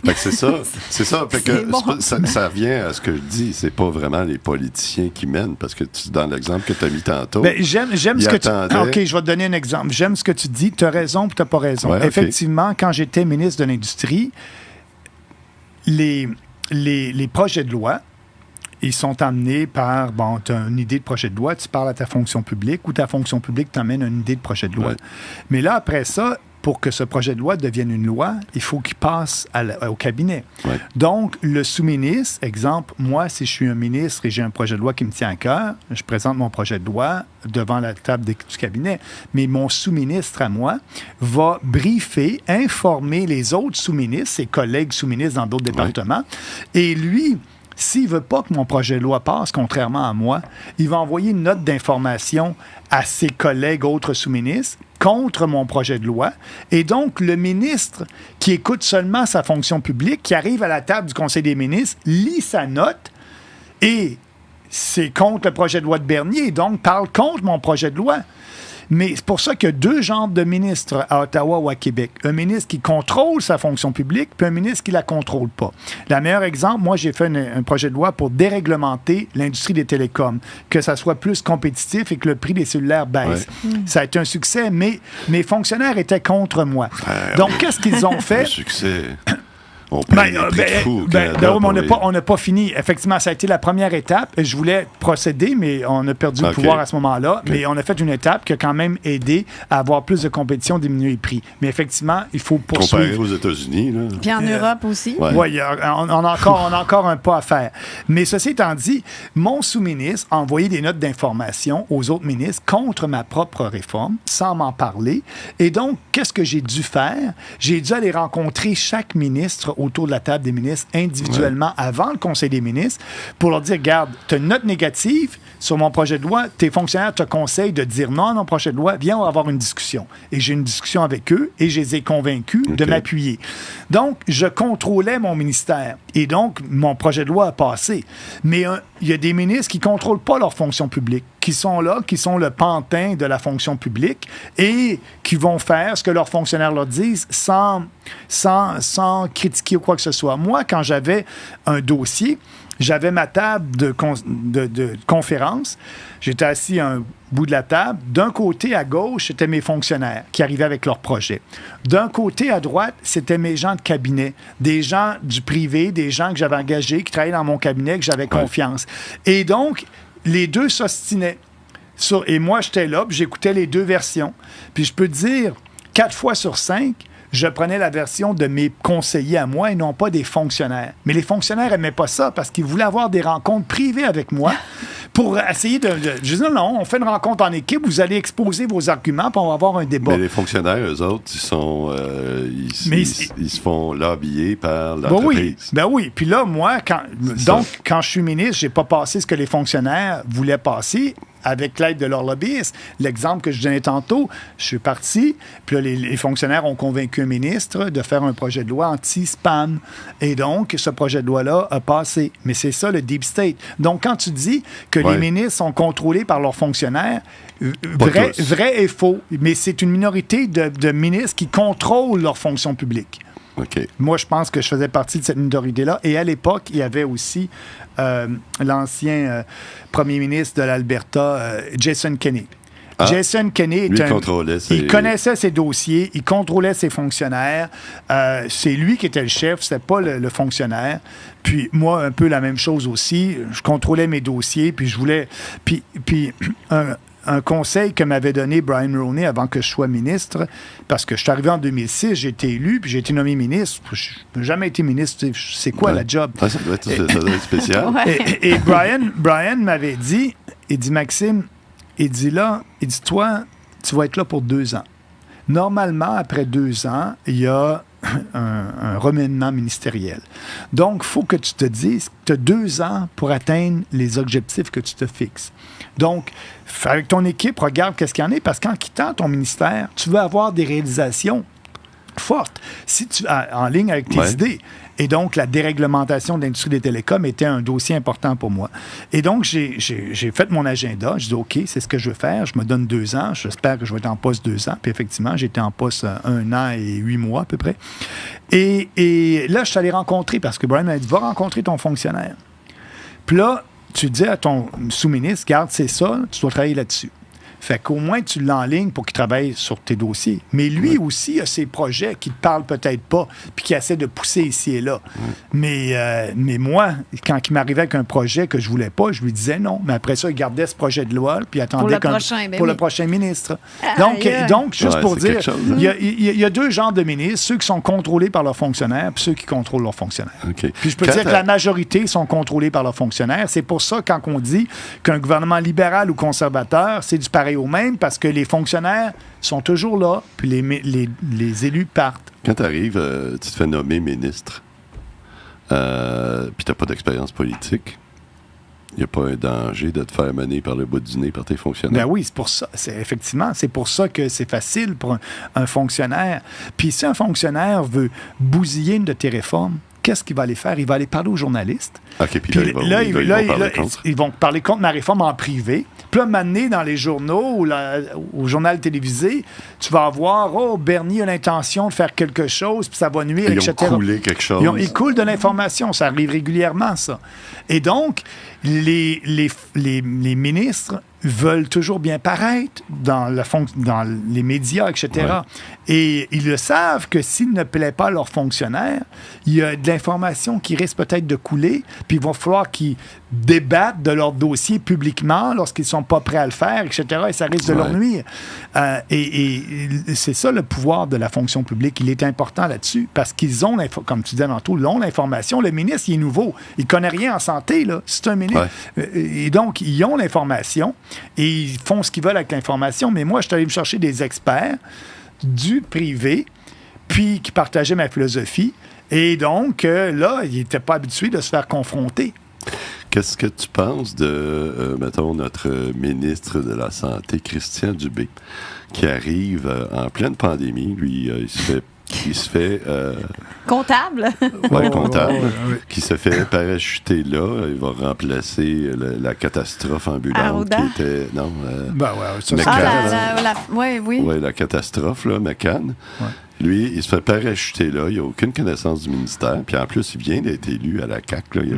Fait que c'est ça. Fait que bon. ça revient à ce que je dis. C'est pas vraiment les politiciens qui mènent, parce que dans l'exemple que tu as mis tantôt... Ben, j'aime ce que tu... OK, je vais te donner un exemple. J'aime ce que tu dis. Tu as raison puis tu n'as pas raison. Ouais, okay. Effectivement, quand j'étais ministre de l'Industrie, les projets de loi, ils sont amenés par, bon, tu as une idée de projet de loi, tu parles à ta fonction publique, ou ta fonction publique t'amène une idée de projet de loi. Ouais. Mais là, après ça, pour que ce projet de loi devienne une loi, il faut qu'il passe au cabinet. Ouais. Donc, le sous-ministre, exemple, moi, si je suis un ministre et j'ai un projet de loi qui me tient à cœur, je présente mon projet de loi devant la table du cabinet, mais mon sous-ministre à moi va briefer, informer les autres sous-ministres, ses collègues sous-ministres dans d'autres départements, et lui... S'il ne veut pas que mon projet de loi passe, contrairement à moi, il va envoyer une note d'information à ses collègues autres sous-ministres contre mon projet de loi. Et donc, le ministre qui écoute seulement sa fonction publique, qui arrive à la table du Conseil des ministres, lit sa note et c'est contre le projet de loi de Bernier, donc parle contre mon projet de loi. Mais c'est pour ça qu'il y a deux genres de ministres à Ottawa ou à Québec. Un ministre qui contrôle sa fonction publique, puis un ministre qui ne la contrôle pas. Le meilleur exemple, moi, j'ai fait un projet de loi pour déréglementer l'industrie des télécoms, que ça soit plus compétitif et que le prix des cellulaires baisse. Ouais. Ça a été un succès, mais mes fonctionnaires étaient contre moi. Donc, qu'est-ce qu'ils ont fait? Le succès... On n'a pas fini. Effectivement, ça a été la première étape. Je voulais procéder, mais on a perdu le pouvoir à ce moment-là. Okay. Mais on a fait une étape qui a quand même aidé à avoir plus de compétition, diminuer les prix. Mais effectivement, il faut poursuivre. Comparé aux États-Unis. Là. Puis en Europe aussi. Oui, on a encore un pas à faire. Mais ceci étant dit, mon sous-ministre a envoyé des notes d'information aux autres ministres contre ma propre réforme, sans m'en parler. Et donc, qu'est-ce que j'ai dû faire? J'ai dû aller rencontrer chaque ministre autour de la table des ministres individuellement avant le Conseil des ministres pour leur dire, regarde, tu as une note négative sur mon projet de loi, tes fonctionnaires te conseillent de dire non à mon projet de loi, viens, on va avoir une discussion. Et j'ai une discussion avec eux et je les ai convaincus de m'appuyer. Donc, je contrôlais mon ministère et donc, mon projet de loi a passé. Mais il y a des ministres qui ne contrôlent pas leur fonction publique, qui sont là, qui sont le pantin de la fonction publique et qui vont faire ce que leurs fonctionnaires leur disent sans critiquer ou quoi que ce soit. Moi, quand j'avais un dossier, j'avais ma table de conférence. J'étais assis à un bout de la table. D'un côté, à gauche, c'était mes fonctionnaires qui arrivaient avec leurs projets. D'un côté, à droite, c'était mes gens de cabinet, des gens du privé, des gens que j'avais engagés, qui travaillaient dans mon cabinet, que j'avais confiance. Et donc, les deux s'ostinaient. Et moi, j'étais là, puis j'écoutais les deux versions. Puis je peux te dire, 4 fois sur 5, je prenais la version de mes conseillers à moi et non pas des fonctionnaires. Mais les fonctionnaires n'aimaient pas ça parce qu'ils voulaient avoir des rencontres privées avec moi pour essayer de... Je disais, non, on fait une rencontre en équipe, vous allez exposer vos arguments, puis on va avoir un débat. Mais les fonctionnaires, eux autres, ils se font lobbyer par l'entreprise. Ben oui. Puis là, moi, quand je suis ministre, je n'ai pas passé ce que les fonctionnaires voulaient passer avec l'aide de leurs lobbyistes. L'exemple que je donnais tantôt, je suis parti, puis là, les fonctionnaires ont convaincu un ministre de faire un projet de loi anti-spam. Et donc, ce projet de loi-là a passé. Mais c'est ça, le deep state. Donc, quand tu dis que les ministres sont contrôlés par leurs fonctionnaires, vrai et faux. Mais c'est une minorité de ministres qui contrôlent leur fonction publique. Okay. Moi, je pense que je faisais partie de cette minorité-là. Et à l'époque, il y avait aussi l'ancien premier ministre de l'Alberta, Jason Kenney. Jason Kenney, il connaissait ses dossiers, il contrôlait ses fonctionnaires. C'est lui qui était le chef, c'était pas le fonctionnaire. Puis moi, un peu la même chose aussi. Je contrôlais mes dossiers, puis je voulais... Puis un conseil que m'avait donné Brian Mulroney avant que je sois ministre, parce que je suis arrivé en 2006, j'ai été élu, puis j'ai été nommé ministre. Je n'ai jamais été ministre. C'est quoi la job? Ça doit être spécial. Et Brian m'avait dit, il dit, Maxime, il dit, toi, tu vas être là pour 2 ans. Normalement, après 2 ans, il y a un remaniement ministériel. Donc, il faut que tu te dises que tu as 2 ans pour atteindre les objectifs que tu te fixes. Donc, avec ton équipe, regarde qu'est-ce qu'il y en a, parce qu'en quittant ton ministère, tu veux avoir des réalisations fortes. en ligne avec tes idées. Et donc, la déréglementation de l'industrie des télécoms était un dossier important pour moi. Et donc, j'ai fait mon agenda. Je dis, OK, c'est ce que je veux faire. Je me donne 2 ans. J'espère que je vais être en poste 2 ans. Puis effectivement, j'étais en poste 1 an et 8 mois à peu près. Et là, je suis allé rencontrer, parce que Brian m'a dit, va rencontrer ton fonctionnaire. Puis là, tu dis à ton sous-ministre, garde, c'est ça, tu dois travailler là-dessus. Fait qu'au moins, tu l'enlignes pour qu'il travaille sur tes dossiers. Mais lui aussi a ses projets qui ne te parlent peut-être pas, puis qui essaie de pousser ici et là. Mais moi, quand il m'arrivait avec un projet que je voulais pas, je lui disais non. Mais après ça, il gardait ce projet de loi, puis il attendait pour le prochain ministre. Donc, juste pour dire, il y a 2 genres de ministres, ceux qui sont contrôlés par leurs fonctionnaires, puis ceux qui contrôlent leurs fonctionnaires. Okay. Puis je peux dire que la majorité sont contrôlés par leurs fonctionnaires. C'est pour ça, quand on dit qu'un gouvernement libéral ou conservateur, c'est du pareil au même, parce que les fonctionnaires sont toujours là, puis les élus partent. Quand tu arrives, tu te fais nommer ministre, puis tu n'as pas d'expérience politique, il n'y a pas un danger de te faire mener par le bout du nez par tes fonctionnaires. Ben oui, c'est pour ça. Effectivement, c'est pour ça que c'est facile pour un fonctionnaire. Puis si un fonctionnaire veut bousiller une de tes réformes, qu'est-ce qu'il va aller faire? Il va aller parler aux journalistes. OK, puis là, ils vont parler contre ma réforme en privé. Puis là, m'amener dans les journaux ou au journal télévisé, tu vas voir, Bernier a l'intention de faire quelque chose, puis ça va nuire, etc. Ils ont coulé quelque chose. Ils coulent de l'information. Ça arrive régulièrement, ça. Et donc, les ministres veulent toujours bien paraître dans les médias, etc. Ouais. Et ils le savent que s'il ne plaît pas à leurs fonctionnaires, il y a de l'information qui risque peut-être de couler, puis il va falloir qu'ils débattent de leur dossier publiquement lorsqu'ils ne sont pas prêts à le faire, etc. Et ça risque de leur nuire. Et c'est ça le pouvoir de la fonction publique. Il est important là-dessus parce qu'ils ont, comme tu disais tantôt, l'information. Le ministre, il est nouveau. Il ne connaît rien en santé, là. C'est un ministre. Ouais. Et donc, ils ont l'information et ils font ce qu'ils veulent avec l'information. Mais moi, je suis allé me chercher des experts du privé, puis qui partageaient ma philosophie. Et donc, là, il n'était pas habitué de se faire confronter. Qu'est-ce que tu penses de, mettons, notre ministre de la Santé, Christian Dubé, qui arrive en pleine pandémie? Lui, il se fait... comptable? Oui, comptable. Qui se fait parachuter là. Il va remplacer la catastrophe ambulante qui était... Non, McCann. Oui, la catastrophe, là, McCann. Ouais. Lui, il se fait parachuter là. Il n'a aucune connaissance du ministère. Puis en plus, il vient d'être élu à la CAQ. Là.